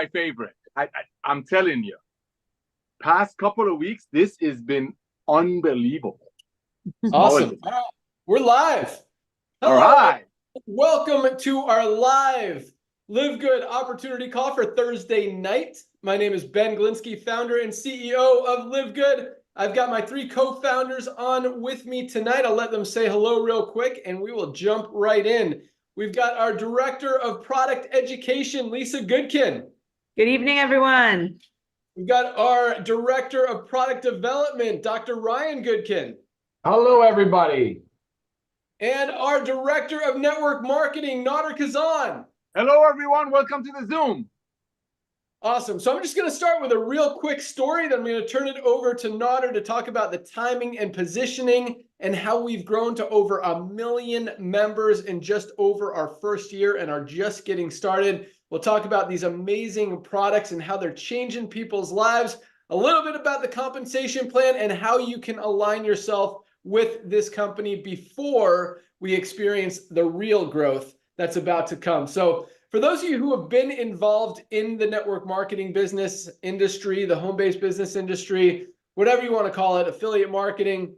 my favorite. I'm telling you, past couple of weeks, this has been unbelievable. Awesome. All right. We're live. Hello. All right. Welcome to our live LiveGood opportunity call for Thursday night. My name is Ben Glinsky, founder and CEO of LiveGood. I've got my three co-founders on with me tonight. I'll let them say hello real quick and we will jump right in. We've got our Director of Product Education, Lisa Goodkin. Good evening, everyone. We've got our Director of Product Development, Dr. Ryan Goodkin. Hello, everybody. And our Director of Network Marketing, Nader Kazan. Hello, everyone. Welcome to the Zoom. Awesome. So I'm just going to start with a real quick story. Then I'm going to turn it over to Nader to talk about the timing and positioning and how we've grown to over 1 million members in just over our first year and are just getting started. We'll talk about these amazing products and how they're changing people's lives, a little bit about the compensation plan and how you can align yourself with this company before we experience the real growth that's about to come. So for those of you who have been involved in the network marketing business industry, the home-based business industry, whatever you want to call it, affiliate marketing,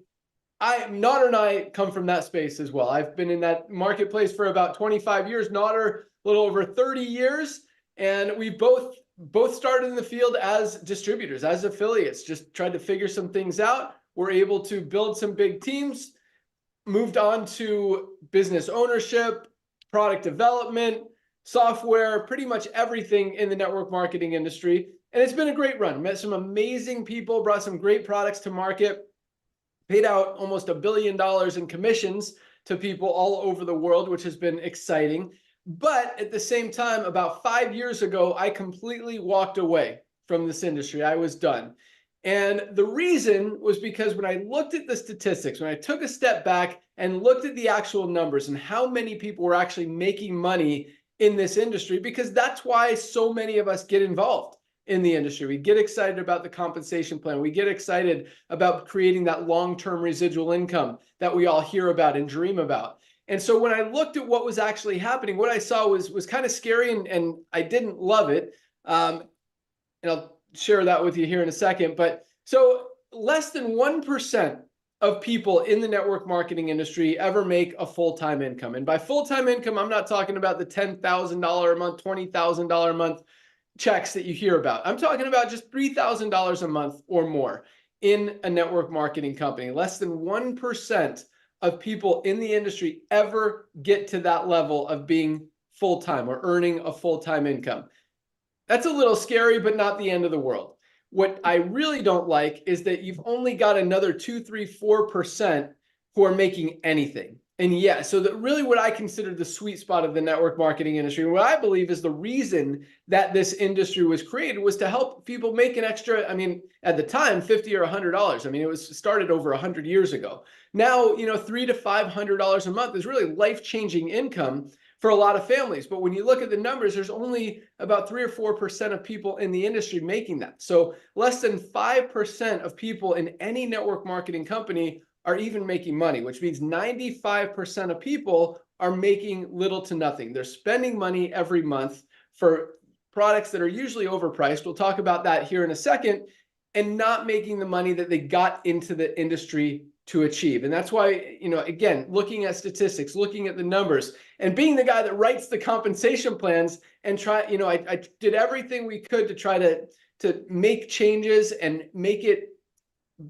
Nader and I come from that space as well. I've been in that marketplace for about 25 years, Nader a little over 30 years, and we both started in the field as distributors, as affiliates, just tried to figure some things out. We're able to build some big teams, moved on to business ownership, product development, software, pretty much everything in the network marketing industry. And it's been a great run. Met some amazing people, brought some great products to market, paid out almost $1 billion in commissions to people all over the world, which has been exciting. But at the same time, about 5 years ago, I completely walked away from this industry. I was done. And the reason was because when I looked at the statistics, when I took a step back and looked at the actual numbers and how many people were actually making money in this industry, because that's why so many of us get involved in the industry. We get excited about the compensation plan. We get excited about creating that long-term residual income that we all hear about and dream about. And so when I looked at what was actually happening, what I saw was kind of scary and I didn't love it. And I'll share that with you here in a second. But so less than 1% of people in the network marketing industry ever make a full-time income. And by full-time income, I'm not talking about the $10,000 a month, $20,000 a month checks that you hear about. I'm talking about just $3,000 a month or more in a network marketing company. Less than 1% of people in the industry ever get to that level of being full-time or earning a full-time income. That's a little scary, but not the end of the world. What I really don't like is that you've only got another 2, 3, 4% who are making anything. And yeah, so that really what I consider the sweet spot of the network marketing industry, what I believe is the reason that this industry was created was to help people make an extra, I mean, at the time, $50 or $100. I mean, it was started over 100 years ago. Now, $300 to $500 a month is really life-changing income for a lot of families. But when you look at the numbers, there's only about 3 or 4% of people in the industry making that. So less than 5% of people in any network marketing company are even making money, which means 95% of people are making little to nothing. They're spending money every month for products that are usually overpriced. We'll talk about that here in a second, and not making the money that they got into the industry to achieve. And that's why, again, looking at statistics, looking at the numbers, and being the guy that writes the compensation plans and I did everything we could to try to make changes and make it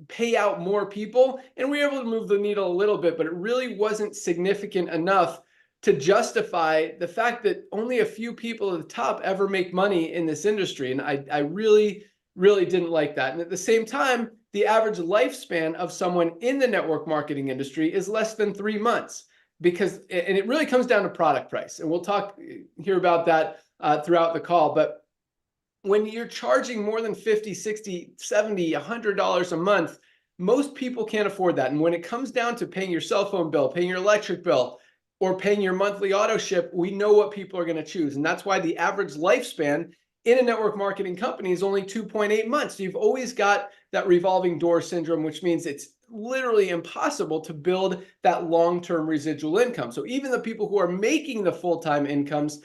pay out more people. And we were able to move the needle a little bit, but it really wasn't significant enough to justify the fact that only a few people at the top ever make money in this industry. And I really, really didn't like that. And at the same time, the average lifespan of someone in the network marketing industry is less than 3 months, and it really comes down to product price. And we'll hear about that throughout the call. But when you're charging more than $50, $60, $70, $100 a month, most people can't afford that. And when it comes down to paying your cell phone bill, paying your electric bill, or paying your monthly auto ship, we know what people are going to choose. And that's why the average lifespan in a network marketing company is only 2.8 months. So you've always got that revolving door syndrome, which means it's literally impossible to build that long-term residual income. So even the people who are making the full-time incomes,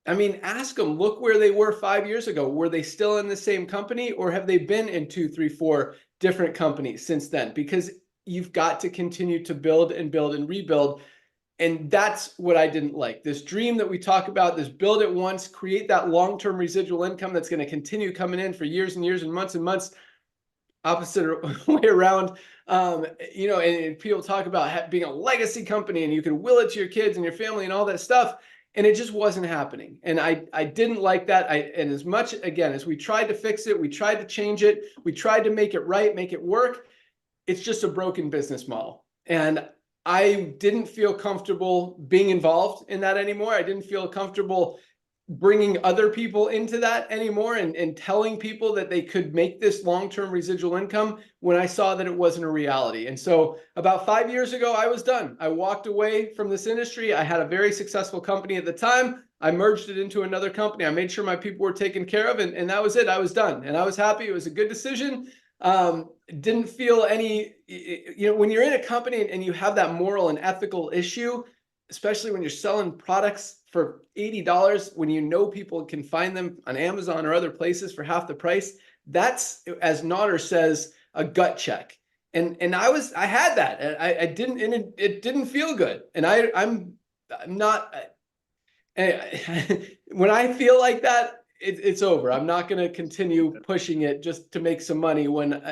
I mean, ask them, look where they were 5 years ago. Were they still in the same company, or have they been in 2, 3, 4 different companies since then? Because you've got to continue to build and build and rebuild. And that's what I didn't like. This dream that we talk about, this build it once, create that long-term residual income that's going to continue coming in for years and years and months, opposite way around. You know, and people talk about being a legacy company and you can will it to your kids and your family and all that stuff. And it just wasn't happening. And I didn't like that. And as much, again, as we tried to fix it, we tried to change it, we tried to make it right, make it work, it's just a broken business model. And I didn't feel comfortable being involved in that anymore. I didn't feel comfortable bringing other people into that anymore and telling people that they could make this long-term residual income when I saw that it wasn't a reality. And so about 5 years ago, I was done. I walked away from this industry. I had a very successful company at the time. I merged it into another company. I made sure my people were taken care of, and that was it. I was done, and I was happy. It was a good decision. Didn't feel any, you know, when you're in a company and you have that moral and ethical issue, especially when you're selling products for $80, when you know people can find them on Amazon or other places for half the price, that's, as Nodder says, a gut check. And I had that. I didn't, and it didn't feel good. And I'm not, when I feel like that, it's over. I'm not going to continue pushing it just to make some money when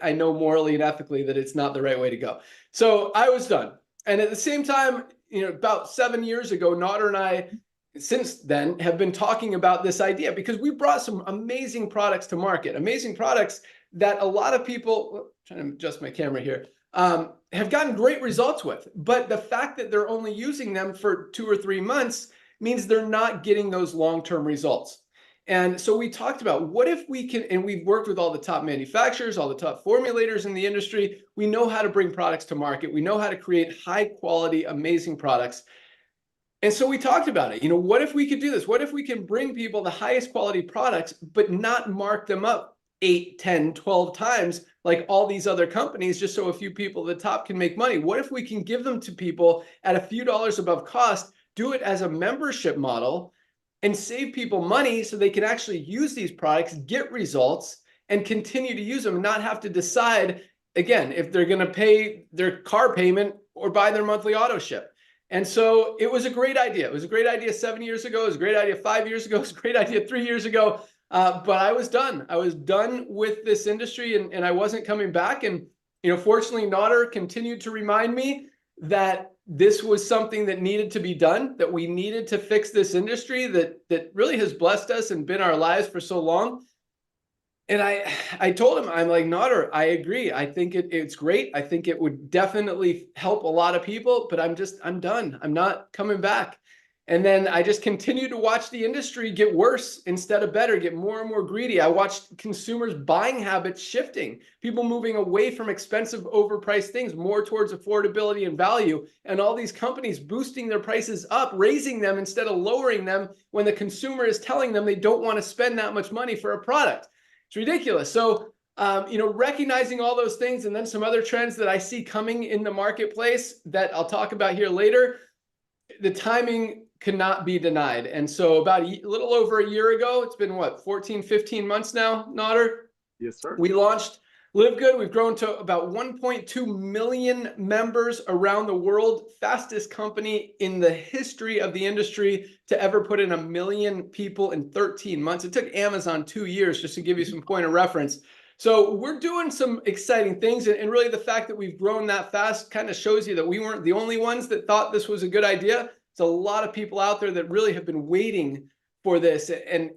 I know morally and ethically that it's not the right way to go. So I was done. And at the same time, you know, about 7 years ago, Nodder and I, since then, have been talking about this idea because we brought some amazing products to market, amazing products that a lot of people, trying to adjust my camera here, have gotten great results with. But the fact that they're only using them for 2 or 3 months means they're not getting those long-term results. And so we talked about what if we can, and we've worked with all the top manufacturers, all the top formulators in the industry. We know how to bring products to market. We know how to create high quality, amazing products. And so we talked about it. You know, what if we could do this? What if we can bring people the highest quality products, but not mark them up 8, 10, 12 times like all these other companies, just so a few people at the top can make money? What if we can give them to people at a few dollars above cost, do it as a membership model, and save people money so they can actually use these products, get results, and continue to use them and not have to decide, again, if they're going to pay their car payment or buy their monthly auto ship. And so it was a great idea. It was a great idea 7 years ago. It was a great idea 5 years ago. It was a great idea 3 years ago. But I was done. I was done with this industry, and I wasn't coming back. And, you know, fortunately, Nodder continued to remind me that this was something that needed to be done, that we needed to fix this industry that really has blessed us and been our lives for so long. And I told him, I'm like, Nodder, I agree. I think it's great. I think it would definitely help a lot of people, but I'm done. I'm not coming back. And then I just continued to watch the industry get worse instead of better, get more and more greedy. I watched consumers' buying habits shifting, people moving away from expensive, overpriced things, more towards affordability and value, and all these companies boosting their prices up, raising them instead of lowering them when the consumer is telling them they don't want to spend that much money for a product. It's ridiculous. So, you know, recognizing all those things, and then some other trends that I see coming in the marketplace that I'll talk about here later, the timing cannot be denied. And so about a little over a year ago, it's been what, 14, 15 months now, Nodder? Yes, sir. We launched LiveGood. We've grown to about 1.2 million members around the world, fastest company in the history of the industry to ever put in 1 million people in 13 months. It took Amazon 2 years, just to give you some point of reference. So we're doing some exciting things. And really the fact that we've grown that fast kind of shows you that we weren't the only ones that thought this was a good idea. There's a lot of people out there that really have been waiting for this. And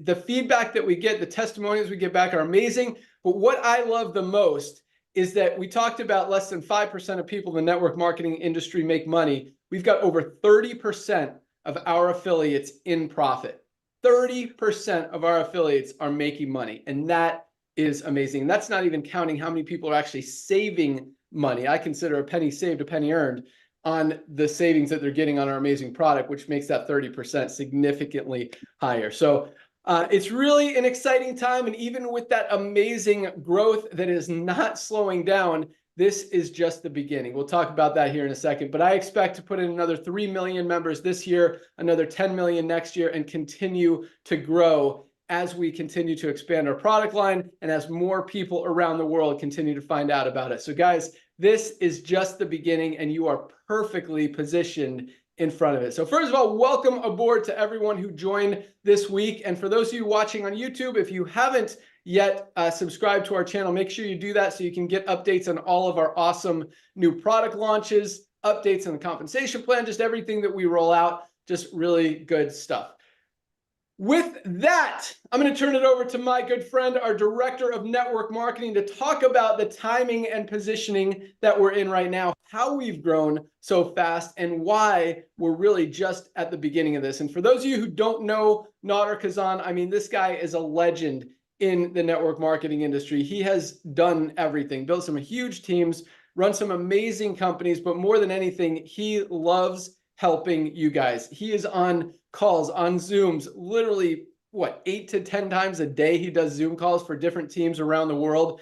the feedback that we get, the testimonials we get back are amazing. But what I love the most is that we talked about less than 5% of people in the network marketing industry make money. We've got over 30% of our affiliates in profit. 30% of our affiliates are making money. And that is amazing. And that's not even counting how many people are actually saving money. I consider a penny saved, a penny earned on the savings that they're getting on our amazing product, which makes that 30% significantly higher. So it's really an exciting time. And even with that amazing growth that is not slowing down, this is just the beginning. We'll talk about that here in a second, but I expect to put in another 3 million members this year, another 10 million next year, and continue to grow as we continue to expand our product line and as more people around the world continue to find out about it. So guys, this is just the beginning and you are perfectly positioned in front of it. So first of all, welcome aboard to everyone who joined this week. And for those of you watching on YouTube, if you haven't yet subscribed to our channel, make sure you do that so you can get updates on all of our awesome new product launches, updates on the compensation plan, just everything that we roll out, just really good stuff. With that, I'm going to turn it over to my good friend, our Director of Network Marketing, to talk about the timing and positioning that we're in right now, how we've grown so fast, and why we're really just at the beginning of this. And for those of you who don't know Nader Kazan, I mean, this guy is a legend in the network marketing industry. He has done everything, built some huge teams, run some amazing companies, but more than anything, he loves helping you guys. He is on calls, on Zooms, literally, what, 8 to 10 times a day he does Zoom calls for different teams around the world,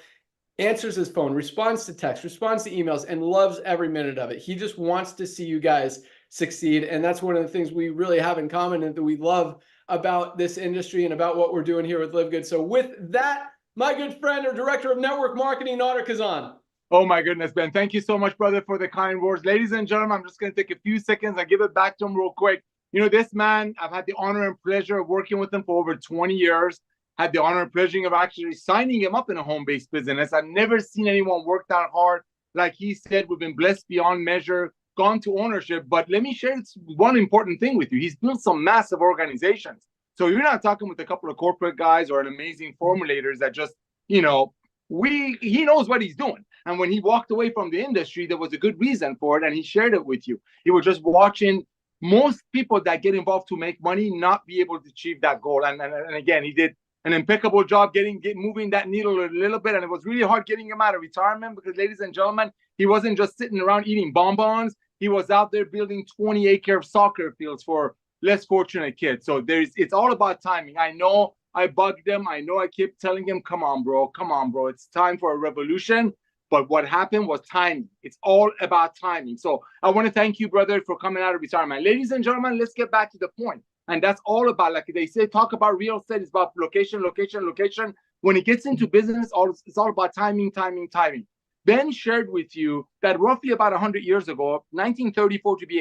answers his phone, responds to text, responds to emails, and loves every minute of it. He just wants to see you guys succeed. And that's one of the things we really have in common and that we love about this industry and about what we're doing here with LiveGood. So with that, my good friend, our Director of Network Marketing, Nader Kazan. Oh my goodness, Ben. Thank you so much, brother, for the kind words. Ladies and gentlemen, I'm just going to take a few seconds and give it back to him real quick. You know, this man, I've had the honor and pleasure of working with him for over 20 years. Had the honor and pleasure of actually signing him up in a home-based business. I've never seen anyone work that hard. Like he said, we've been blessed beyond measure, gone to ownership. But let me share one important thing with you. He's built some massive organizations. So you're not talking with a couple of corporate guys or an amazing formulators that just, you know, he knows what he's doing. And when he walked away from the industry, there was a good reason for it, and he shared it with you. He was just watching most people that get involved to make money not be able to achieve that goal. And again, he did an impeccable job moving that needle a little bit, and it was really hard getting him out of retirement because, ladies and gentlemen, he wasn't just sitting around eating bonbons. He was out there building 20-acre soccer fields for less fortunate kids. So it's all about timing. I know I bugged him. I know I kept telling him, come on, bro. It's time for a revolution. But what happened was timing. It's all about timing. So I want to thank you, brother, for coming out of retirement. Ladies and gentlemen, let's get back to the point. And that's all about, like they say, talk about real estate. It's about location. When it gets into business, it's all about timing. Ben shared with you that roughly about 100 years ago, 1934 to be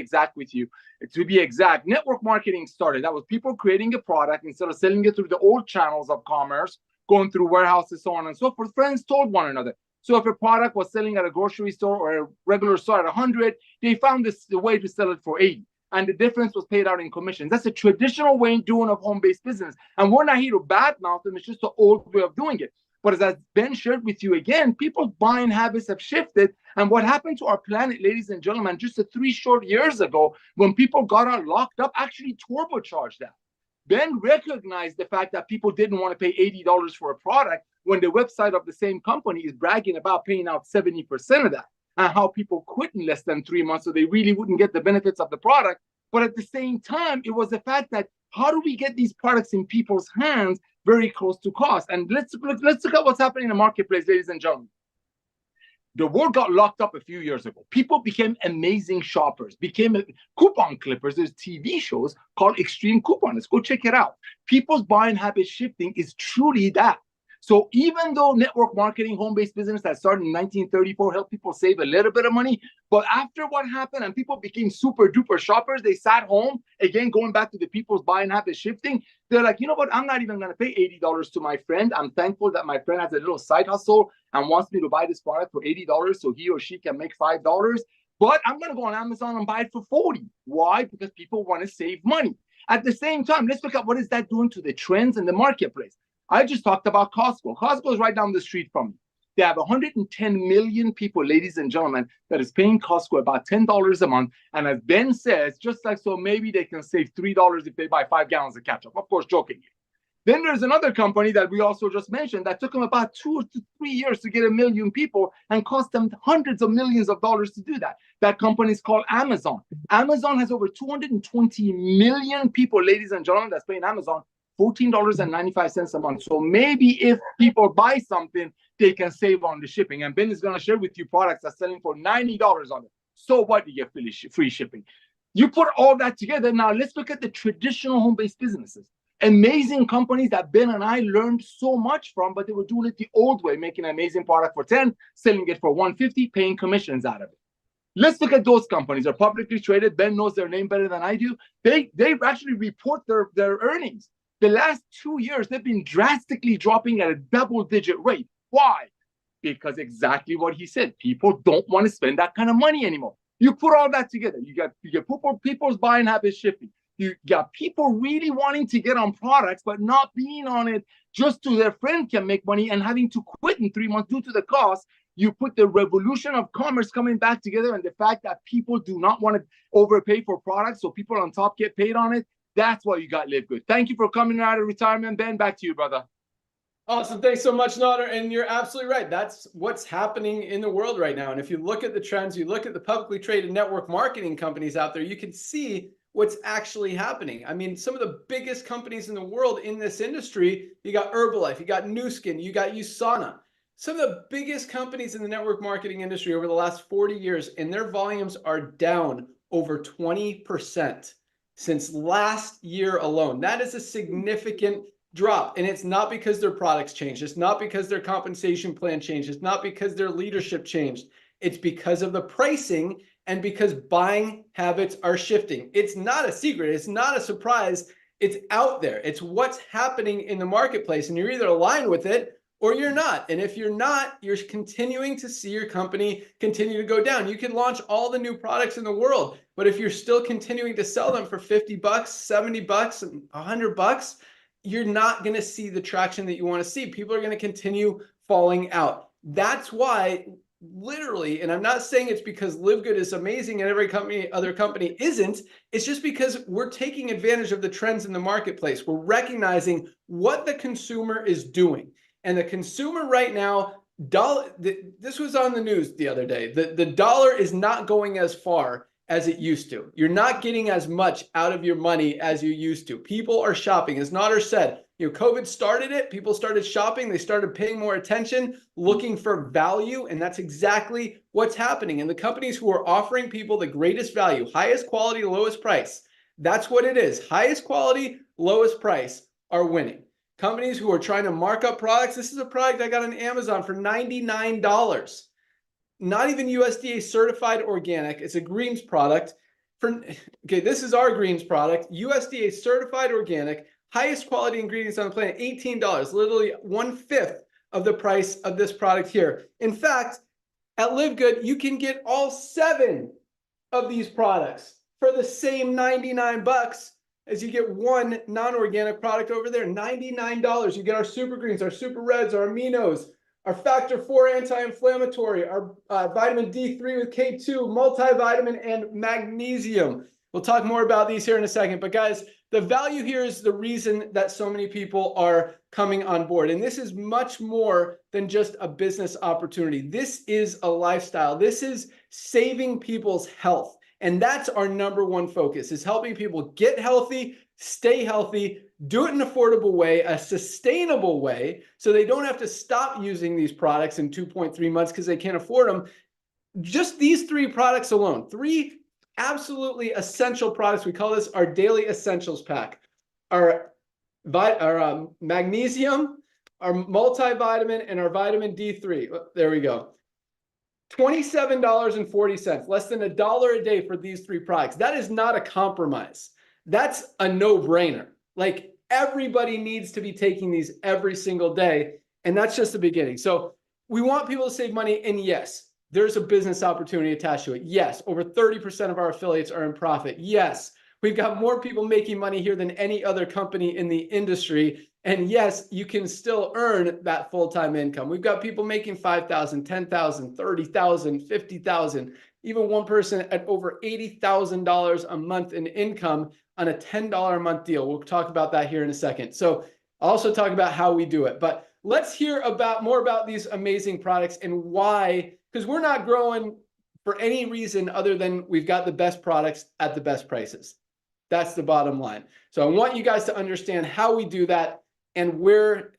exact, network marketing started. That was people creating a product instead of selling it through the old channels of commerce, going through warehouses, so on and so forth. Friends told one another. So if a product was selling at a grocery store or a regular store at 100, they found the way to sell it for 80. And the difference was paid out in commissions. That's a traditional way of doing of home-based business. And we're not here to badmouth them. It's just the old way of doing it. But as Ben shared with you again, people's buying habits have shifted. And what happened to our planet, ladies and gentlemen, just 3 short years ago, when people got out locked up, actually turbocharged that. Ben recognized the fact that people didn't want to pay $80 for a product when the website of the same company is bragging about paying out 70% of that, and how people quit in less than 3 months so they really wouldn't get the benefits of the product. But at the same time, it was the fact that how do we get these products in people's hands very close to cost? And let's look at what's happening in the marketplace, ladies and gentlemen. The world got locked up a few years ago. People became amazing shoppers, became coupon clippers. There's TV shows called Extreme Coupon. Let's go check it out. People's buying habit shifting is truly that. So even though network marketing, home-based business that started in 1934 helped people save a little bit of money, but after what happened and people became super duper shoppers, they sat home, again, going back to the people's buying habits shifting, they're like, you know what, I'm not even gonna pay $80 to my friend. I'm thankful that my friend has a little side hustle and wants me to buy this product for $80 so he or she can make $5. But I'm gonna go on Amazon and buy it for $40. Why? Because people wanna save money. At the same time, let's look at what is that doing to the trends in the marketplace. I just talked about Costco. Costco is right down the street from me. They have 110 million people, ladies and gentlemen, that is paying Costco about $10 a month. And as Ben says, just like so, maybe they can save $3 if they buy 5 gallons of ketchup. Of course, jokingly. Then there's another company that we also just mentioned that took them about 2 to 3 years to get 1 million people and cost them hundreds of millions of dollars to do that. That company is called Amazon. Amazon has over 220 million people, ladies and gentlemen, that's paying Amazon $14.95 a month. So maybe if people buy something, they can save on the shipping. And Ben is going to share with you products that's selling for $90 on it. So what? You get free shipping. You put all that together. Now let's look at the traditional home-based businesses. Amazing companies that Ben and I learned so much from, but they were doing it the old way, making an amazing product for 10, selling it for 150, paying commissions out of it. Let's look at those companies. They're publicly traded. Ben knows their name better than I do. They actually report their earnings. The last 2 years, they've been drastically dropping at a double-digit rate. Why? Because exactly what he said. People don't want to spend that kind of money anymore. You put all that together. You get people's buying habits shifting. You got people really wanting to get on products, but not being on it just so their friend can make money and having to quit in 3 months due to the cost. You put the revolution of commerce coming back together and the fact that people do not want to overpay for products, so people on top get paid on it. That's why you got LiveGood. Thank you for coming out of retirement, Ben. Back to you, brother. Awesome. Thanks so much, Nader. And you're absolutely right. That's what's happening in the world right now. And if you look at the trends, you look at the publicly traded network marketing companies out there, you can see what's actually happening. I mean, some of the biggest companies in the world in this industry, you got Herbalife, you got Nu Skin, you got USANA. Some of the biggest companies in the network marketing industry over the last 40 years, and their volumes are down over 20% since last year alone. That is a significant drop. And it's not because their products changed. It's not because their compensation plan changed. It's not because their leadership changed. It's because of the pricing and because buying habits are shifting. It's not a secret. It's not a surprise. It's out there. It's what's happening in the marketplace. And you're either aligned with it or you're not. And if you're not, you're continuing to see your company continue to go down. You can launch all the new products in the world, but if you're still continuing to sell them for 50 bucks, 70 bucks, and 100 bucks, you're not going to see the traction that you want to see. People are going to continue falling out. That's why literally, and I'm not saying it's because LiveGood is amazing and every other company isn't. It's just because we're taking advantage of the trends in the marketplace. We're recognizing what the consumer is doing. And the consumer right now, this was on the news the other day, the dollar is not going as far as it used to. You're not getting as much out of your money as you used to. People are shopping. As Nader said, COVID started it. People started shopping. They started paying more attention, looking for value. And that's exactly what's happening. And the companies who are offering people the greatest value, highest quality, lowest price, that's what it is. Highest quality, lowest price are winning. Companies who are trying to mark up products. This is a product I got on Amazon for $99. Not even USDA certified organic. It's a greens product. This is our greens product. USDA certified organic, highest quality ingredients on the planet, $18, literally 1/5 of the price of this product here. In fact, at LiveGood, you can get all 7 of these products for the same 99 bucks as you get one non-organic product over there, $99. You get our super greens, our super reds, our aminos, our factor 4 anti-inflammatory, our vitamin D3 with K2, multivitamin, and magnesium. We'll talk more about these here in a second. But guys, the value here is the reason that so many people are coming on board. And this is much more than just a business opportunity. This is a lifestyle. This is saving people's health. And that's our #1 focus, is helping people get healthy, stay healthy, do it in an affordable way, a sustainable way, so they don't have to stop using these products in 2.3 months because they can't afford them. Just these 3 products alone, 3 absolutely essential products. We call this our daily essentials pack. Our magnesium, our multivitamin, and our vitamin D3. There we go. $27.40, less than $1 a day for these 3 products. That is not a compromise. That's a no-brainer. Like, everybody needs to be taking these every single day, and that's just the beginning. So we want people to save money, and yes, there's a business opportunity attached to it. Yes, over 30% of our affiliates are in profit. Yes, we've got more people making money here than any other company in the industry. And yes, you can still earn that full-time income. We've got people making $5,000, $10,000, $30,000, $50,000, even one person at over $80,000 a month in income on a $10 a month deal. We'll talk about that here in a second. So I'll also talk about how we do it. But let's hear more about these amazing products and why, because we're not growing for any reason other than we've got the best products at the best prices. That's the bottom line. So I want you guys to understand how we do that and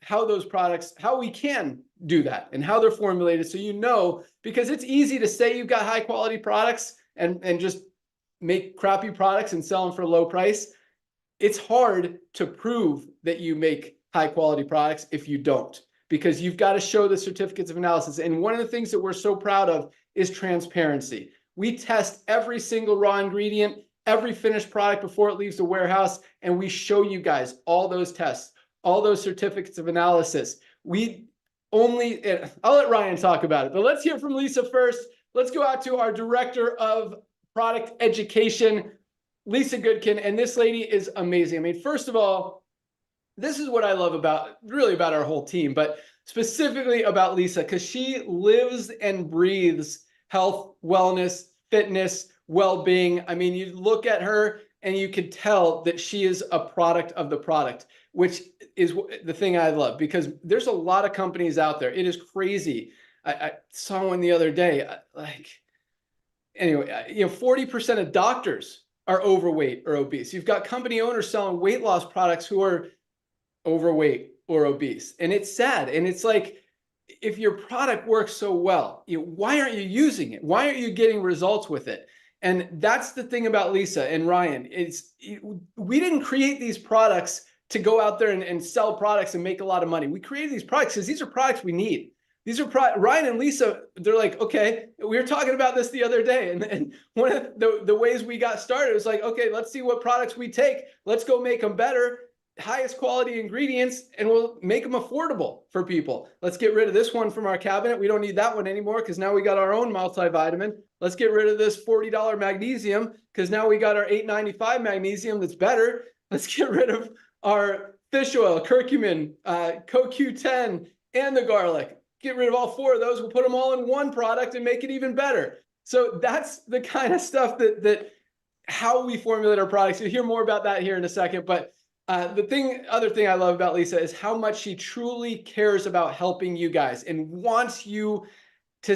how those products, how we can do that and how they're formulated. So, because it's easy to say you've got high quality products and just make crappy products and sell them for a low price. It's hard to prove that you make high quality products if you don't, because you've got to show the certificates of analysis. And one of the things that we're so proud of is transparency. We test every single raw ingredient, every finished product before it leaves the warehouse, and we show you guys all those tests, all those certificates of analysis. I'll let Ryan talk about it, but let's hear from Lisa first. Let's go out to our director of product education, Lisa Goodkin, and this lady is amazing. I mean, first of all, this is what I love about our whole team, but specifically about Lisa, because she lives and breathes health, wellness, fitness, well-being. I mean, you look at her and you can tell that she is a product of the product, which is the thing I love, because there's a lot of companies out there. It is crazy. I saw one the other day, 40% of doctors are overweight or obese. You've got company owners selling weight loss products who are overweight or obese. And it's sad. And it's like, if your product works so well, why aren't you using it? Why aren't you getting results with it? And that's the thing about Lisa and Ryan. We didn't create these products to go out there and sell products and make a lot of money. We created these products because these are products we need. These are Ryan and Lisa, they're like, okay, we were talking about this the other day. And one of the ways we got started was like, okay, let's see what products we take. Let's go make them better, highest quality ingredients, and we'll make them affordable for people. Let's get rid of this one from our cabinet. We don't need that one anymore because now we got our own multivitamin. Let's get rid of this $40 magnesium because now we got our $8.95 magnesium that's better. Let's get rid of our fish oil, curcumin, CoQ10, and the garlic. Get rid of all four of those. We'll put them all in one product and make it even better. So that's the kind of stuff that how we formulate our products. You'll hear more about that here in a second. But other thing I love about Lisa is how much she truly cares about helping you guys and wants you to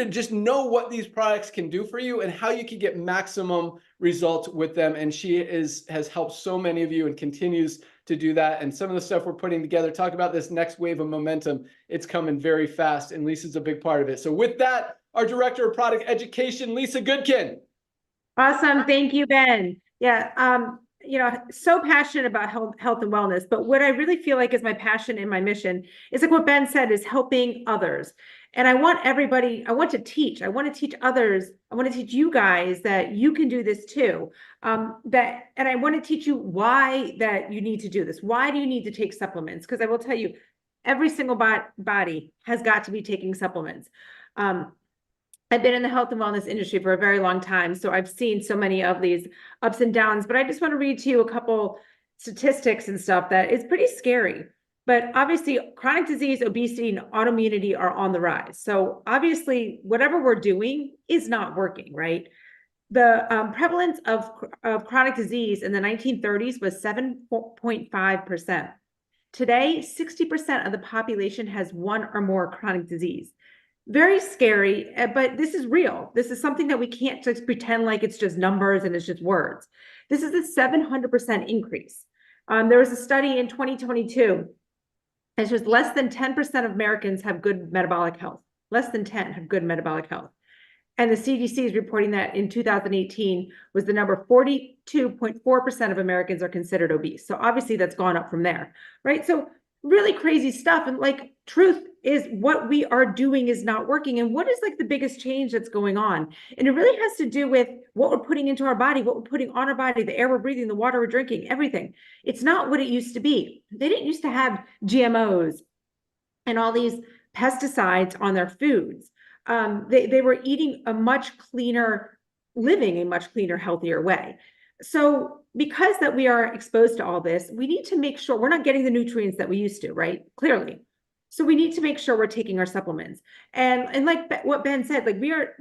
just know what these products can do for you and how you can get maximum results with them. And she has helped so many of you and continues to do that. And some of the stuff we're putting together, talk about this next wave of momentum. It's coming very fast, and Lisa's a big part of it. So with that, our Director of Product Education, Lisa Goodkin. Awesome. Thank you, Ben. Yeah. So passionate about health and wellness, but what I really feel like is my passion and my mission is like what Ben said, is helping others. And I want to teach others. I want to teach you guys that you can do this too. And I want to teach you why that you need to do this. Why do you need to take supplements? Because I will tell you, every single body has got to be taking supplements. I've been in the health and wellness industry for a very long time, so I've seen so many of these ups and downs, but I just want to read to you a couple statistics and stuff that is pretty scary. But obviously, chronic disease, obesity, and autoimmunity are on the rise. So obviously, whatever we're doing is not working, right? The prevalence of chronic disease in the 1930s was 7.5%. Today, 60% of the population has one or more chronic disease. Very scary, but this is real. This is something that we can't just pretend like it's just numbers and it's just words. This is a 700% increase. There was a study in 2022. It's just less than 10% of Americans have good metabolic health. Less than 10 have good metabolic health. And the CDC is reporting that in 2018 was the number 42.4% of Americans are considered obese. So obviously that's gone up from there, right? So really crazy stuff. And like, truth is what we are doing is not working. And what is like the biggest change that's going on? And it really has to do with what we're putting into our body, what we're putting on our body, the air we're breathing, the water we're drinking, everything. It's not what it used to be. They didn't used to have GMOs and all these pesticides on their foods. They were eating a much cleaner, living a much cleaner, healthier way. So because that we are exposed to all this, we need to make sure we're not getting the nutrients that we used to, right? Clearly. So we need to make sure we're taking our supplements. And like what Ben said, like we are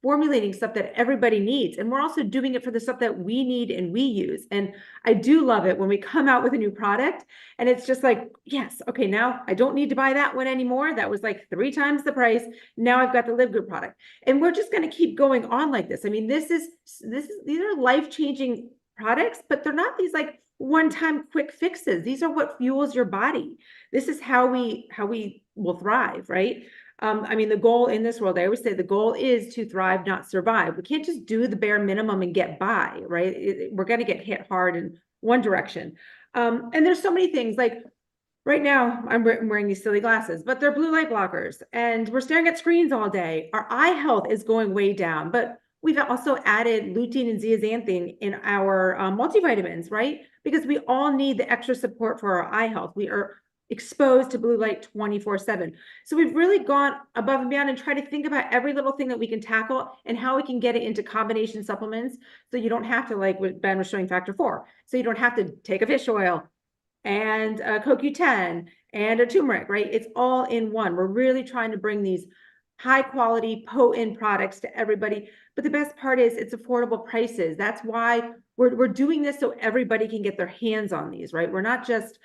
formulating stuff that everybody needs. And we're also doing it for the stuff that we need and we use. And I do love it when we come out with a new product and it's just like, yes, okay, now I don't need to buy that one anymore. That was like 3 times the price. Now I've got the LiveGood product. And we're just going to keep going on like this. I mean, these are life-changing products, but they're not these like one-time quick fixes. These are what fuels your body. This is how we will thrive, right? I mean, the goal in this world, I always say the goal is to thrive, not survive. We can't just do the bare minimum and get by, right? We're going to get hit hard in one direction. And there's so many things like right now I'm wearing these silly glasses, but they're blue light blockers and we're staring at screens all day. Our eye health is going way down, but we've also added lutein and zeaxanthin in our multivitamins, right? Because we all need the extra support for our eye health. We are exposed to blue light 24/7. So we've really gone above and beyond and try to think about every little thing that we can tackle and how we can get it into combination supplements. So you don't have to, like what Ben was showing, factor 4. So you don't have to take a fish oil and a CoQ10 and a turmeric, right? It's all in one. We're really trying to bring these high quality, potent products to everybody. But the best part is it's affordable prices. That's why we're doing this so everybody can get their hands on these, right? We're not just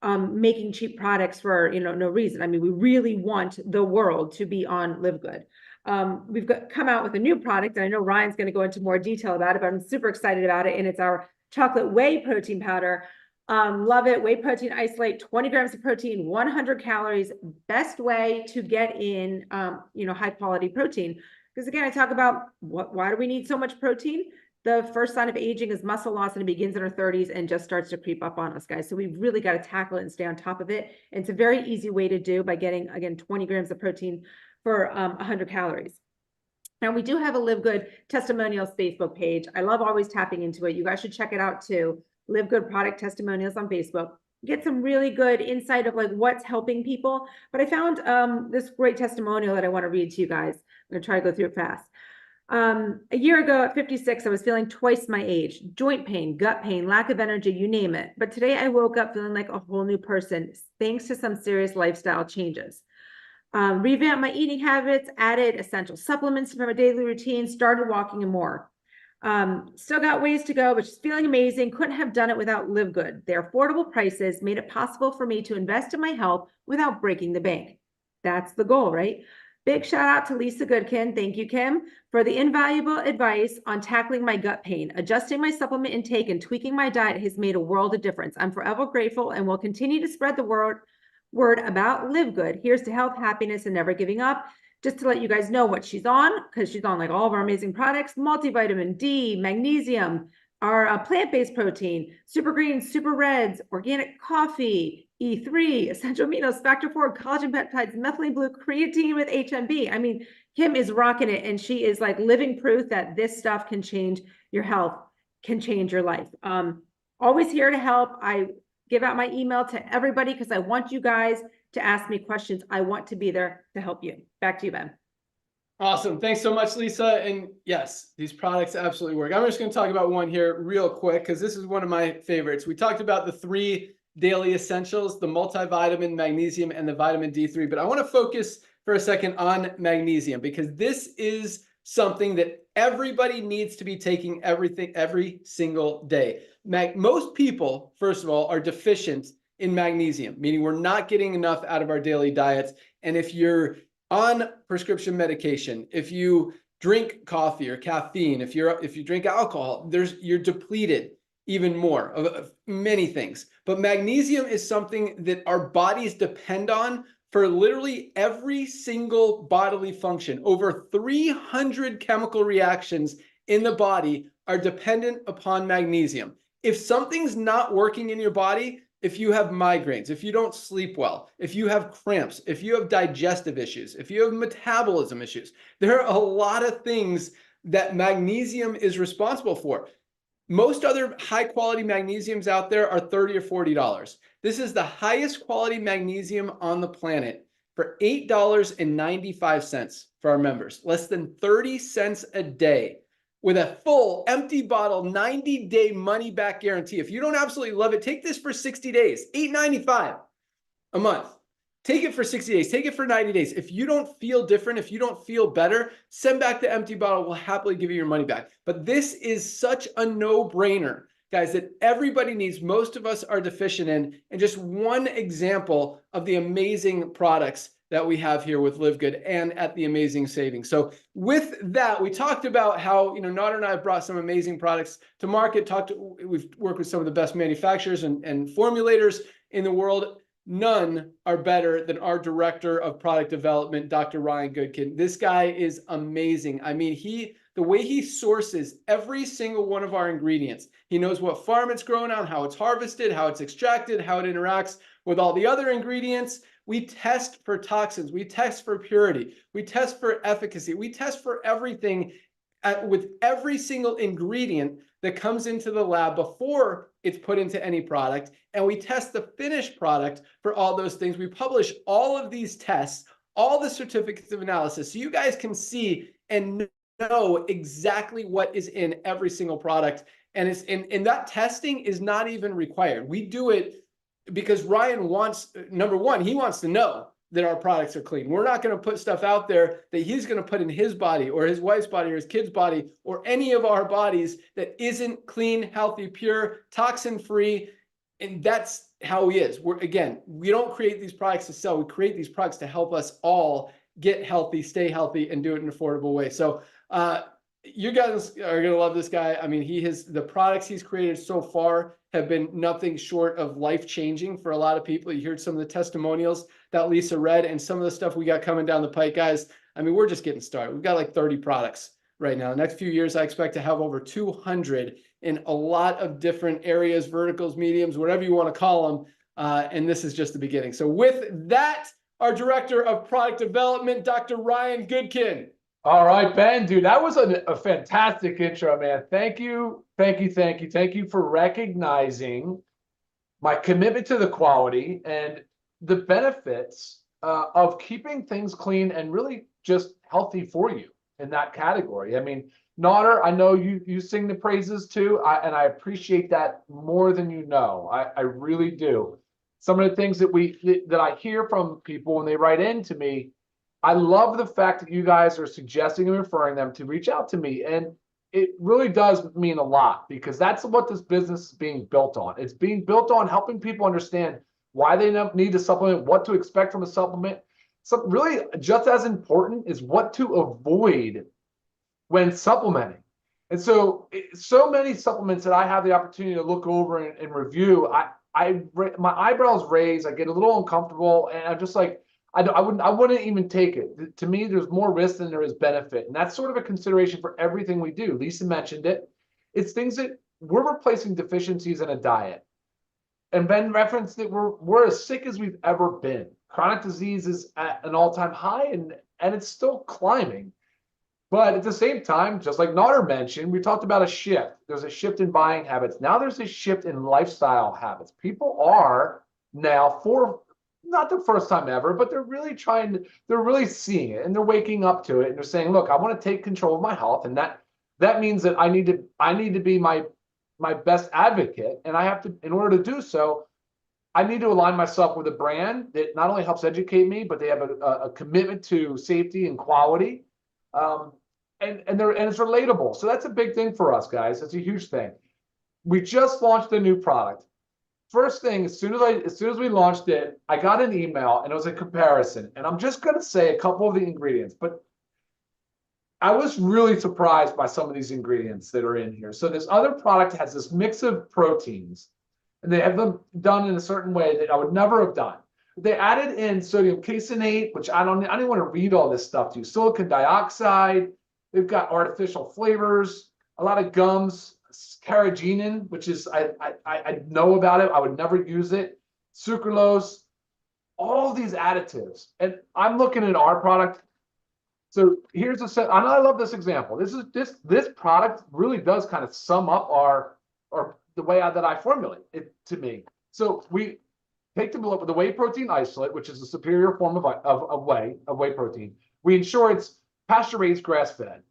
making cheap products for, no reason. I mean, we really want the world to be on LiveGood. We've come out with a new product, and I know Ryan's going to go into more detail about it, but I'm super excited about it. And it's our chocolate whey protein powder. Love it. Whey protein isolate, 20 grams of protein, 100 calories. Best way to get in, high quality protein. Because again, I talk about why do we need so much protein? The first sign of aging is muscle loss, and it begins in our 30s and just starts to creep up on us, guys. So we've really got to tackle it and stay on top of it. And it's a very easy way to do by getting, again, 20 grams of protein for 100 calories. Now, we do have a LiveGood testimonials Facebook page. I love always tapping into it. You guys should check it out too. LiveGood product testimonials on Facebook. Get some really good insight of like what's helping people. But I found this great testimonial that I want to read to you guys. I'm going to try to go through it fast. A year ago at 56, I was feeling twice my age, joint pain, gut pain, lack of energy, you name it. But today I woke up feeling like a whole new person, thanks to some serious lifestyle changes. Revamped my eating habits, added essential supplements to my daily routine, started walking and more. Still got ways to go, but just feeling amazing. Couldn't have done it without LiveGood. Their affordable prices made it possible for me to invest in my health without breaking the bank. That's the goal, right? Big shout out to Lisa Goodkin, thank you, Kim, for the invaluable advice on tackling my gut pain. Adjusting my supplement intake and tweaking my diet has made a world of difference. I'm forever grateful and will continue to spread the word about LiveGood. Here's to health, happiness, and never giving up. Just to let you guys know what she's on, because she's on like all of our amazing products: multivitamin D, magnesium, our plant-based protein, super greens, super reds, organic coffee, E3, essential aminos, factor 4, collagen peptides, methylene blue, creatine with HMB. I mean, Kim is rocking it, and she is like living proof that this stuff can change your health, can change your life. Always here to help. I give out my email to everybody because I want you guys to ask me questions. I want to be there to help you. Back to you, Ben. Awesome. Thanks so much, Lisa. And yes, these products absolutely work. I'm just going to talk about one here real quick because this is one of my favorites. We talked about the 3 daily essentials, the multivitamin, magnesium, and the vitamin D3. But I want to focus for a second on magnesium because this is something that everybody needs to be taking every single day. Most people, first of all, are deficient in magnesium, meaning we're not getting enough out of our daily diets. And if you're on prescription medication, if you drink coffee or caffeine, if you drink alcohol, you're depleted even more of many things. But magnesium is something that our bodies depend on for literally every single bodily function. Over 300 chemical reactions in the body are dependent upon magnesium. If something's not working in your body, if you have migraines, if you don't sleep well, if you have cramps, if you have digestive issues, if you have metabolism issues, there are a lot of things that magnesium is responsible for. Most other high quality magnesiums out there are $30 or $40. This is the highest quality magnesium on the planet for $8.95 for our members, less than 30 cents a day, with a full empty bottle 90-day money back guarantee. If you don't absolutely love it, take this for 60 days, $8.95 a month. Take it for 60 days, take it for 90 days. If you don't feel different, if you don't feel better, send back the empty bottle. We'll happily give you your money back. But this is such a no-brainer, guys, that everybody needs. Most of us are deficient in, and just one example of the amazing products that we have here with LiveGood and at the amazing savings. So with that, we talked about how, Nader and I have brought some amazing products to market. We've worked with some of the best manufacturers and formulators in the world. None are better than our director of product development, Dr. Ryan Goodkin. This guy is amazing. I mean, the way he sources every single one of our ingredients, he knows what farm it's grown on, how it's harvested, how it's extracted, how it interacts with all the other ingredients. We test for toxins, we test for purity, we test for efficacy, we test for everything with every single ingredient that comes into the lab before it's put into any product. And we test the finished product for all those things. We publish all of these tests, all the certificates of analysis, so you guys can see and know exactly what is in every single product. And that testing is not even required. We do it because Ryan wants, number one, he wants to know that our products are clean. We're not going to put stuff out there that he's going to put in his body or his wife's body or his kid's body or any of our bodies that isn't clean, healthy, pure, toxin-free. And that's how he is. We don't create these products to sell. We create these products to help us all get healthy, stay healthy, and do it in an affordable way. So you guys are going to love this guy. I mean, the products he's created so far have been nothing short of life-changing for a lot of people. You heard some of the testimonials that Lisa read and some of the stuff we got coming down the pike, guys. I mean, we're just getting started. We've got like 30 products right now. The next few years, I expect to have over 200 in a lot of different areas, verticals, mediums, whatever you want to call them. And this is just the beginning. So with that, our Director of Product Development, Dr. Ryan Goodkin. All right, Ben, dude, that was a fantastic intro, man. Thank you for recognizing my commitment to the quality and the benefits of keeping things clean and really just healthy for you in that category. I mean, Nader, I know you sing the praises too, and I appreciate that more than you know. I really do. Some of the things that I hear from people when they write in to me, I love the fact that you guys are suggesting and referring them to reach out to me. And it really does mean a lot because that's what this business is being built on. It's being built on helping people understand why they need a supplement, what to expect from a supplement. So really just as important is what to avoid when supplementing. And so many supplements that I have the opportunity to look over and review, my eyebrows raise, I get a little uncomfortable, and I'm just like, I wouldn't even take it. To me, there's more risk than there is benefit. And that's sort of a consideration for everything we do. Lisa mentioned it. It's things that we're replacing deficiencies in a diet. And Ben referenced that we're as sick as we've ever been. Chronic disease is at an all-time high, and it's still climbing. But at the same time, just like Nader mentioned, we talked about a shift. There's a shift in buying habits. Now there's a shift in lifestyle habits. People are now, for not the first time ever, but they're really seeing it, and they're waking up to it, and they're saying, look, I want to take control of my health, and that means that I need to be my best advocate, and I have to, in order to do so, I need to align myself with a brand that not only helps educate me, but they have a commitment to safety and quality, and it's relatable. So that's a big thing for us, guys. That's a huge thing. We just launched a new product. First thing, as soon as we launched it, I got an email and it was a comparison. And I'm just going to say a couple of the ingredients, but I was really surprised by some of these ingredients that are in here. So this other product has this mix of proteins, and they have them done in a certain way that I would never have done. They added in sodium caseinate, which I don't even want to read all this stuff to you. Silicon dioxide. They've got artificial flavors, a lot of gums. Carrageenan, which is I know about it, I would never use it. Sucralose, all these additives, and I'm looking at our product. So here's and I love this example. This product really does kind of sum up the way that I formulate it to me. So we take the whey protein isolate, which is a superior form of whey protein. We ensure it's pasture raised, grass fed.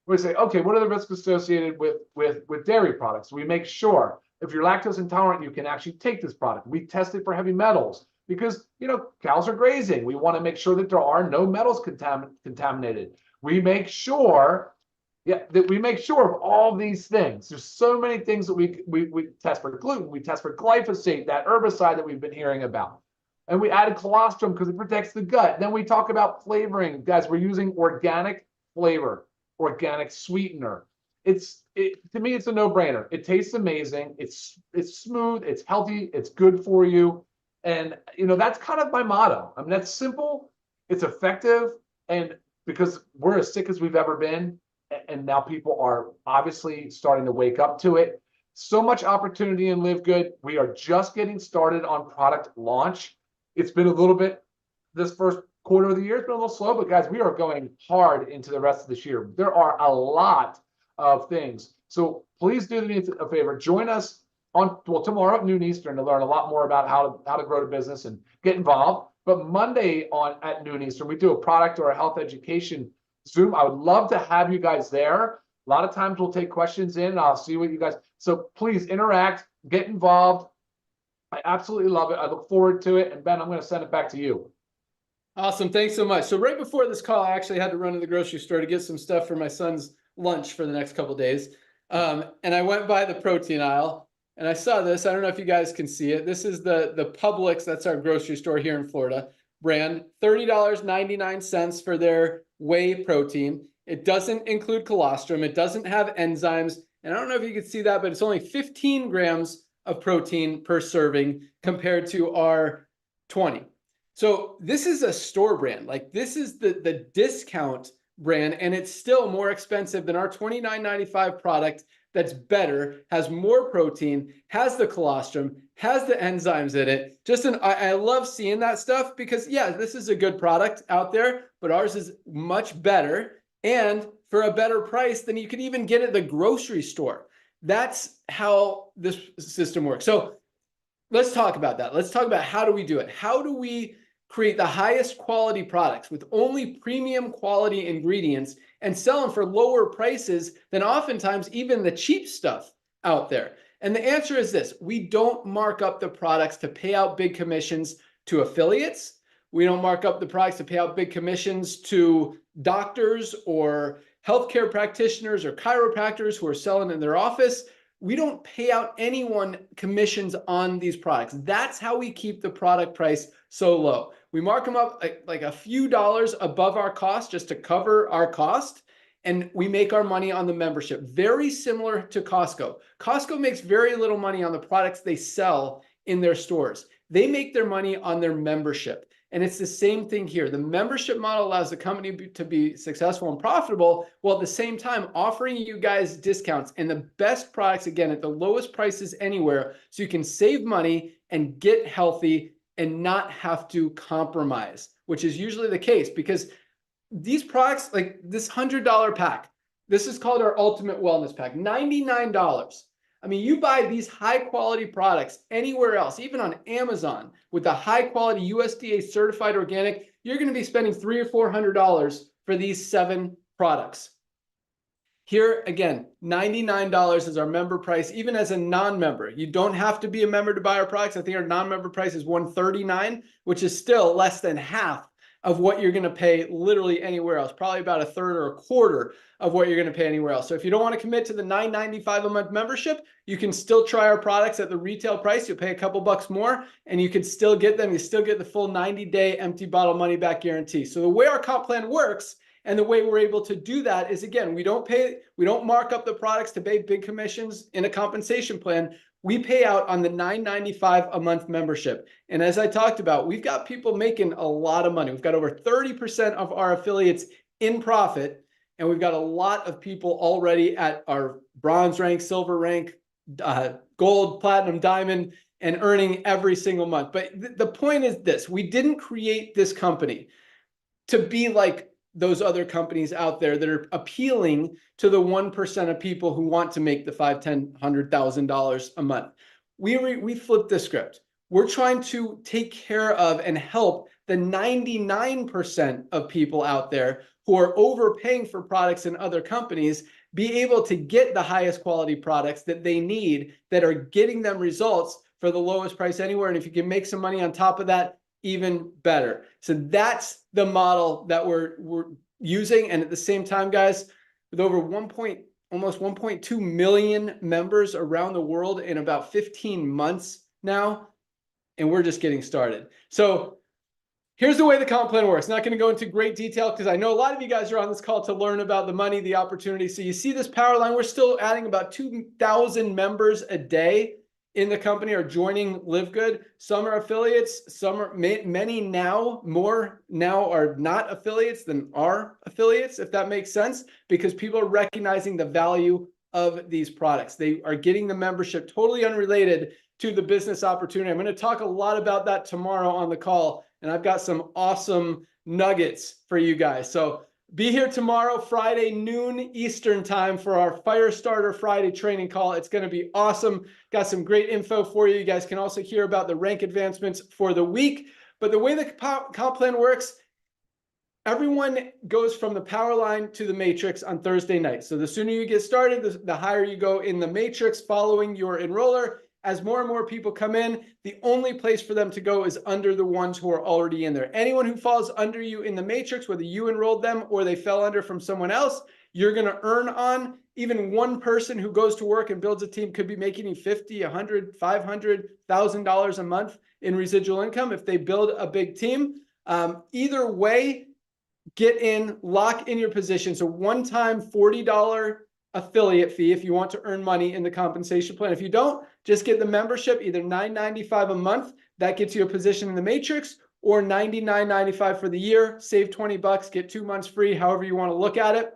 We say, okay, what are the risks associated with dairy products? We make sure if you're lactose intolerant, you can actually take this product. We test it for heavy metals because, cows are grazing. We want to make sure that there are no metals contaminated. We make sure of all these things. There's so many things that we test for gluten. We test for glyphosate, that herbicide that we've been hearing about. And we added colostrum because it protects the gut. Then we talk about flavoring. Guys, we're using organic flavor, organic sweetener. To me, it's a no-brainer. It tastes amazing. It's smooth, it's healthy, it's good for you. And that's kind of my motto. I mean, that's simple, it's effective, and because we're as sick as we've ever been, and now people are obviously starting to wake up to it. So much opportunity in LiveGood. We are just getting started on product launch. It's been a little bit, this first quarter of the year, it's been a little slow, but guys, we are going hard into the rest of this year. There are a lot of things. So please do me a favor, join us tomorrow at noon Eastern to learn a lot more about how to grow the business and get involved. But Monday at noon Eastern, we do a product or a health education Zoom. I would love to have you guys there. A lot of times we'll take questions in and I'll see what you guys, so please interact, get involved. I absolutely love it. I look forward to it. And Ben, I'm going to send it back to you. Awesome. Thanks so much. So right before this call, I actually had to run to the grocery store to get some stuff for my son's lunch for the next couple of days. And I went by the protein aisle and I saw this. I don't know if you guys can see it. This is the Publix. That's our grocery store here in Florida brand. $30.99 for their whey protein. It doesn't include colostrum. It doesn't have enzymes. And I don't know if you can see that, but it's only 15 grams of protein per serving compared to our 20. So this is a store brand. Like this is the discount brand, and it's still more expensive than our $29.95 product that's better, has more protein, has the colostrum, has the enzymes in it. I love seeing that stuff because yeah, this is a good product out there, but ours is much better and for a better price than you could even get at the grocery store. That's how this system works. So let's talk about that. Let's talk about how do we do it? How do we create the highest quality products with only premium quality ingredients and sell them for lower prices than oftentimes even the cheap stuff out there? And the answer is this: we don't mark up the products to pay out big commissions to affiliates. We don't mark up the products to pay out big commissions to doctors or healthcare practitioners or chiropractors who are selling in their office. We don't pay out anyone commissions on these products. That's how we keep the product price so low. We mark them up like a few dollars above our cost just to cover our cost, and we make our money on the membership. Very similar to Costco. Costco makes very little money on the products they sell in their stores. They make their money on their membership. And it's the same thing here. The membership model allows the company to be successful and profitable, while at the same time offering you guys discounts and the best products, again, at the lowest prices anywhere, so you can save money and get healthy and not have to compromise, which is usually the case because these products, like this $100 pack, this is called our Ultimate Wellness Pack, $99. I mean, you buy these high quality products anywhere else, even on Amazon, with the high quality USDA certified organic, you're going to be spending $300 or $400 for these 7 products. Here, again, $99 is our member price, even as a non-member. You don't have to be a member to buy our products. I think our non-member price is $139, which is still less than half of what you're going to pay literally anywhere else, probably about a third or a quarter of what you're going to pay anywhere else. So if you don't want to commit to the $9.95 a month membership, you can still try our products at the retail price. You'll pay a couple bucks more and you can still get them. You still get the full 90-day empty bottle money back guarantee. So the way our comp plan works and the way we're able to do that is, again, we don't mark up the products to pay big commissions in a compensation plan. We pay out on the $9.95 a month membership. And as I talked about, we've got people making a lot of money. We've got over 30% of our affiliates in profit, and we've got a lot of people already at our bronze rank, silver rank, gold, platinum, diamond, and earning every single month. But the point is this: we didn't create this company to be like those other companies out there that are appealing to the 1% of people who want to make the $5,000, $10,000, $100,000 a month. We flipped the script. We're trying to take care of and help the 99% of people out there who are overpaying for products in other companies be able to get the highest quality products that they need that are getting them results for the lowest price anywhere. And if you can make some money on top of that, even better. So that's the model that we're using. And at the same time, guys, with over almost 1.2 million members around the world in about 15 months now, and we're just getting started. So here's the way the comp plan works. Not going to go into great detail because I know a lot of you guys are on this call to learn about the money, the opportunity. So you see this power line, we're still adding about 2,000 members a day in the company are joining LiveGood. Some are affiliates, some are many now, more now are not affiliates than are affiliates, if that makes sense, because people are recognizing the value of these products. They are getting the membership totally unrelated to the business opportunity. I'm going to talk a lot about that tomorrow on the call, and I've got some awesome nuggets for you guys. So be here tomorrow, Friday, noon Eastern time for our Firestarter Friday training call. It's going to be awesome. Got some great info for you. You guys can also hear about the rank advancements for the week. But the way the comp plan works, everyone goes from the power line to the matrix on Thursday night. So the sooner you get started, the higher you go in the matrix following your enroller. As more and more people come in, the only place for them to go is under the ones who are already in there. Anyone who falls under you in the matrix, whether you enrolled them or they fell under from someone else, you're going to earn on. Even one person who goes to work and builds a team could be making you $50, $100, $500,000 a month in residual income if they build a big team. Either way, get in, lock in your position. So one-time $40 affiliate fee if you want to earn money in the compensation plan. If you don't, just get the membership, either $9.95 a month, that gets you a position in the matrix, or $99.95 for the year, save 20 bucks, get 2 months free, however you want to look at it.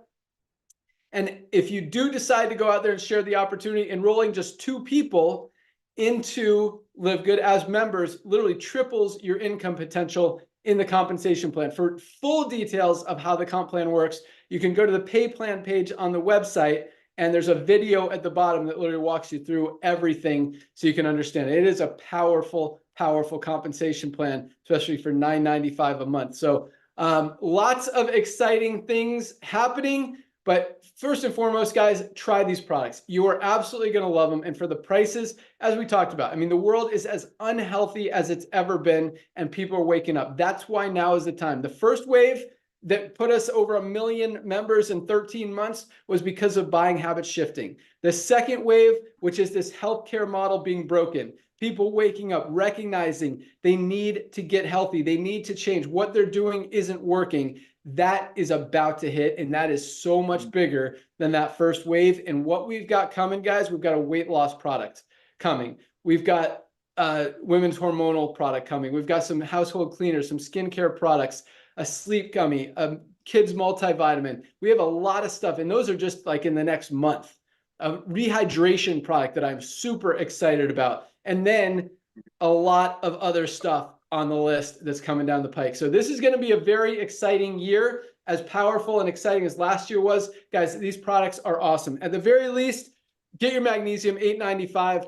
And if you do decide to go out there and share the opportunity, enrolling just 2 people into LiveGood as members literally triples your income potential in the compensation plan. For full details of how the comp plan works, you can go to the pay plan page on the website, and there's a video at the bottom that literally walks you through everything so you can understand it. It is a powerful, powerful compensation plan, especially for $9.95 a month. So lots of exciting things happening. But first and foremost, guys, try these products. You are absolutely going to love them. And for the prices, as we talked about, I mean, the world is as unhealthy as it's ever been, and people are waking up. That's why now is the time. The first wave that put us over 1 million members in 13 months was because of buying habit shifting. The second wave, which is this healthcare model being broken, people waking up, recognizing they need to get healthy, they need to change, what they're doing isn't working. That is about to hit, and that is so much bigger than that first wave. And what we've got coming, guys, we've got a weight loss product coming. We've got women's hormonal product coming. We've got some household cleaners, some skincare products, a sleep gummy, a kids multivitamin. We have a lot of stuff, and those are just like in the next month. A rehydration product that I'm super excited about. And then a lot of other stuff on the list that's coming down the pike. So this is going to be a very exciting year, as powerful and exciting as last year was. Guys, these products are awesome. At the very least, get your magnesium, $8.95,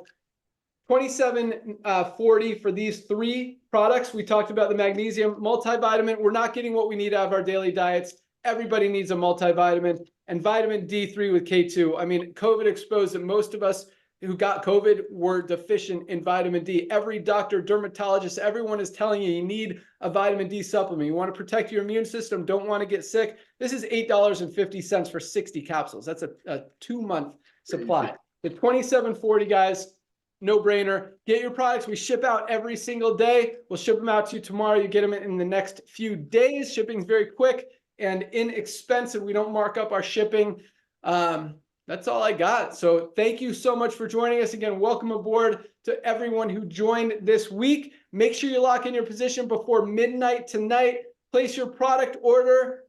$27.40 for these 3 products. We talked about the magnesium multivitamin. We're not getting what we need out of our daily diets. Everybody needs a multivitamin. And vitamin D3 with K2. I mean, COVID exposed that most of us who got COVID were deficient in vitamin D. Every doctor, dermatologist, everyone is telling you need a vitamin D supplement. You want to protect your immune system, don't want to get sick. This is $8.50 for 60 capsules. That's a 2-month supply. The $27.40, guys, no brainer. Get your products. We ship out every single day. We'll ship them out to you tomorrow. You get them in the next few days. Shipping's very quick and inexpensive. We don't mark up our shipping. That's all I got. So thank you so much for joining us. Again, welcome aboard to everyone who joined this week. Make sure you lock in your position before midnight tonight. Place your product order.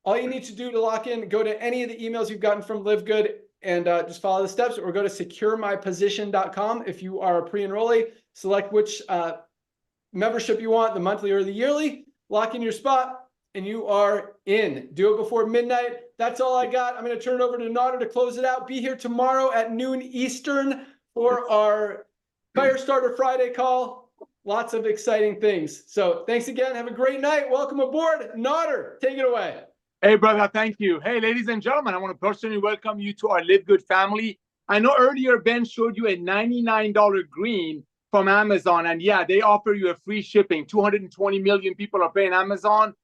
All you need to do to lock in, go to any of the emails you've gotten from LiveGood and just follow the steps, or go to securemyposition.com. If you are a pre-enrollee, select which membership you want, the monthly or the yearly, lock in your spot, and you are in. Do it before midnight. That's all I got. I'm going to turn it over to Nader to close it out. Be here tomorrow at noon Eastern for our Firestarter Friday call. Lots of exciting things. So thanks again. Have a great night. Welcome aboard. Nader, take it away. Hey, brother, thank you. Hey, ladies and gentlemen, I want to personally welcome you to our LiveGood family. I know earlier Ben showed you a $99 green from Amazon, and yeah, they offer you a free shipping. 220 million people are paying Amazon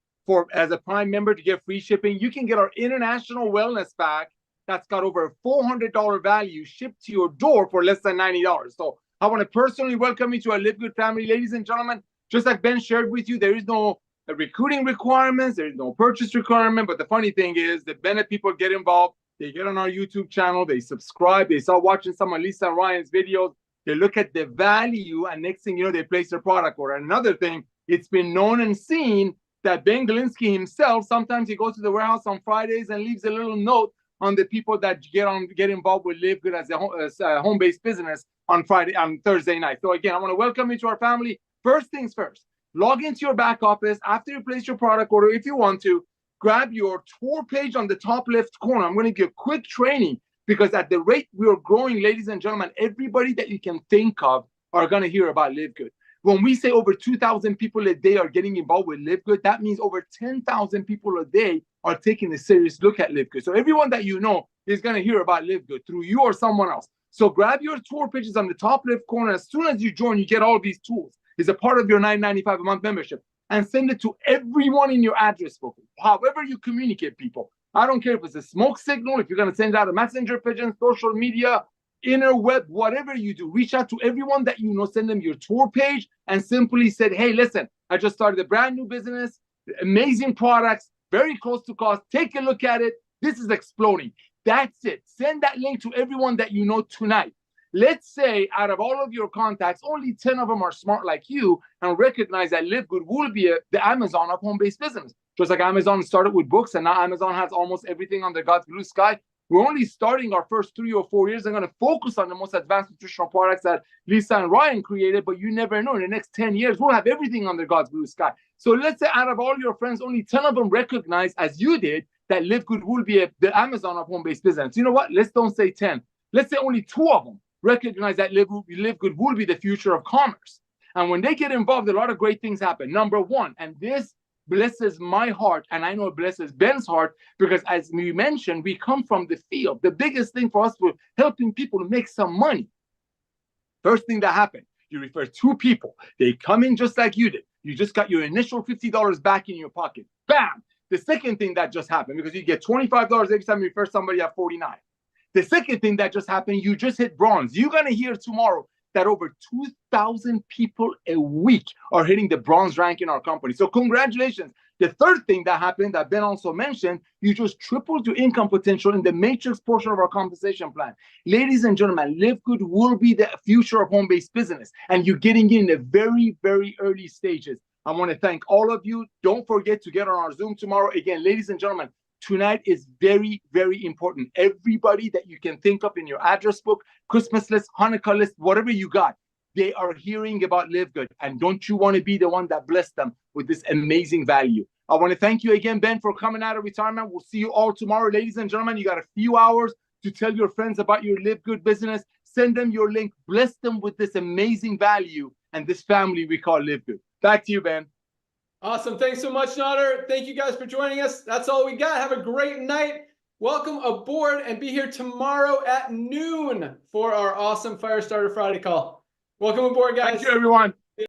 as a Prime member to get free shipping. You can get our international wellness pack that's got over a $400 value shipped to your door for less than $90. So I want to personally welcome you to our LiveGood family, ladies and gentlemen. Just like Ben shared with you, there is no recruiting requirements, there is no purchase requirement. But the funny thing is that Bennett people get involved. They get on our YouTube channel, they subscribe, they start watching some of Lisa and Ryan's videos, they look at the value, and next thing you know, they place their product order. Another thing, it's been known and seen that Ben Galinsky himself, sometimes he goes to the warehouse on Fridays and leaves a little note on the people that get involved with LiveGood as a home-based business on Thursday night. So again, I want to welcome you to our family. First things first, log into your back office after you place your product order if you want to. Grab your tour page on the top left corner. I'm going to give you a quick training because at the rate we are growing, ladies and gentlemen, everybody that you can think of are going to hear about LiveGood. When we say over 2,000 people a day are getting involved with LiveGood, that means over 10,000 people a day are taking a serious look at LiveGood. So everyone that you know is going to hear about LiveGood through you or someone else. So grab your tour pages on the top left corner. As soon as you join, you get all these tools. It's a part of your $9.95 a month membership. And send it to everyone in your address book, however you communicate people. I don't care if it's a smoke signal, if you're going to send out a messenger pigeon, social media, interweb, whatever you do, reach out to everyone that you know, send them your tour page and simply said, hey, listen, I just started a brand new business, amazing products, very close to cost. Take a look at it. This is exploding. That's it. Send that link to everyone that you know tonight. Let's say out of all of your contacts, only 10 of them are smart like you and recognize that LiveGood will be the Amazon of home-based business. Just like Amazon started with books and now Amazon has almost everything under God's blue sky. We're only starting our first 3 or 4 years. I'm going to focus on the most advanced nutritional products that Lisa and Ryan created, but you never know. In the next 10 years, we'll have everything under God's blue sky. So let's say out of all your friends, only 10 of them recognize, as you did, that LiveGood will be the Amazon of home-based business. You know what? Let's don't say 10. Let's say only 2 of them recognize that LiveGood will be the future of commerce. And when they get involved, a lot of great things happen. Number one, and this blesses my heart, and I know it blesses Ben's heart, because as we mentioned, we come from the field. The biggest thing for us was helping people to make some money. First thing that happened, you refer 2 people. They come in just like you did. You just got your initial $50 back in your pocket. Bam! The second thing that just happened, because you get $25 every time you refer somebody at 49. The second thing that just happened, you just hit bronze. You're going to hear tomorrow that over 2,000 people a week are hitting the bronze rank in our company. So congratulations. The third thing that happened that Ben also mentioned, you just tripled your income potential in the matrix portion of our compensation plan. Ladies and gentlemen, LiveGood will be the future of home-based business, and you're getting in the very, very early stages. I want to thank all of you. Don't forget to get on our Zoom tomorrow. Again, ladies and gentlemen, tonight is very, very important. Everybody that you can think of in your address book, Christmas list, Hanukkah list, whatever you got, they are hearing about LiveGood. And don't you want to be the one that blessed them with this amazing value? I want to thank you again, Ben, for coming out of retirement. We'll see you all tomorrow. Ladies and gentlemen, you got a few hours to tell your friends about your LiveGood business. Send them your link. Bless them with this amazing value and this family we call LiveGood. Back to you, Ben. Awesome. Thanks so much, Nader. Thank you guys for joining us. That's all we got. Have a great night. Welcome aboard and be here tomorrow at noon for our awesome Firestarter Friday call. Welcome aboard, guys. Thank you, everyone.